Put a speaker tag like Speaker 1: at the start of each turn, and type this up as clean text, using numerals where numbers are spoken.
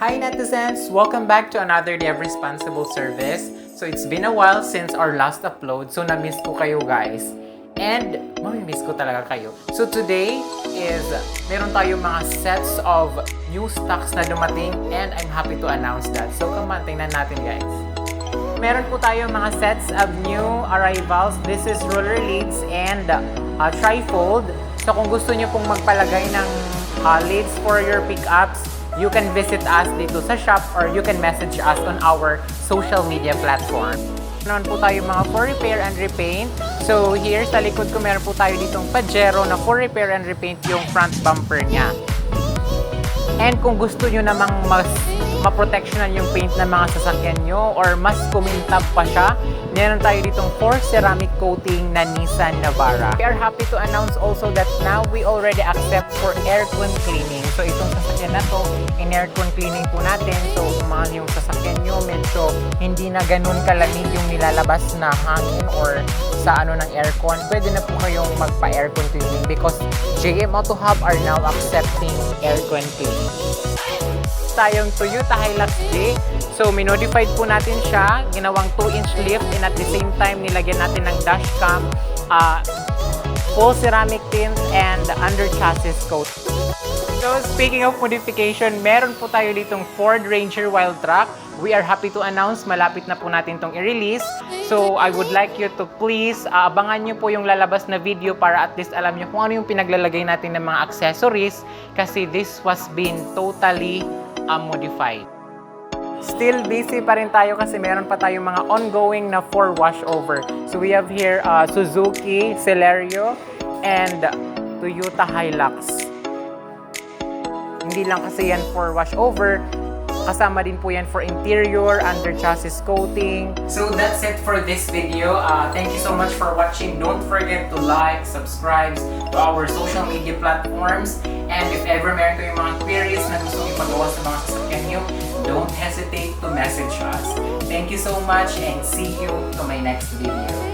Speaker 1: Hi netizens! Welcome back to another day of responsible service. So it's been a while since our last upload, so na-miss ko kayo guys. And mamimiss ko talaga kayo. So today is meron tayong mga sets of new stocks na dumating and I'm happy to announce that. So come on, tingnan natin guys. Meron po tayong mga sets of new arrivals. This is roller leads and trifold. So kung gusto nyo pong magpalagay ng leads for your pickups, you can visit us dito sa shop or you can message us on our social media platform. Meron po tayo mga for repair and repaint. So here sa likod ko meron po tayo ditong Pajero na for repair and repaint yung front bumper niya. And kung gusto nyo namang mas maproteksyonan yung paint ng mga sasakyan nyo or mas kumintab pa siya, meron tayo ditong for ceramic coating na Nissan Navara. We are happy to announce also that now we already accept for aircon cleaning. So itong sasakyan na to, in-aircon cleaning po natin. So kung mga yung sasakyan nyo, medyo hindi na ganun kalamig yung nilalabas na hangin or sa ano ng aircon, pwede na po kayong magpa-aircon cleaning because JM Auto Hub are now accepting aircon cleaning. Tayong Toyota Hilux J. So, minodified po natin siya. Ginawang 2-inch lift and at the same time, nilagyan natin ng dashcam, full ceramic tint, and under chassis coat. So, speaking of modification, meron po tayo ditong Ford Ranger Wild Truck. We are happy to announce, malapit na po natin itong i-release. So, I would like you to please, abangan nyo po yung lalabas na video para at least alam nyo kung ano yung pinaglalagay natin ng mga accessories kasi this was been totally modified. Still busy pa rin tayo kasi meron pa tayong mga ongoing na for washover. So we have here Suzuki Celerio and Toyota Hilux. Hindi lang kasi yan for washover, kasama din po yan for interior, under chassis coating. So that's it for this video. Thank you so much for watching. Don't forget to like, subscribe to our social media platforms. And if ever meron kayong mga queries na gusto ipagawa sa mga sasakyan nyo, don't hesitate to message us. Thank you so much and see you to my next video.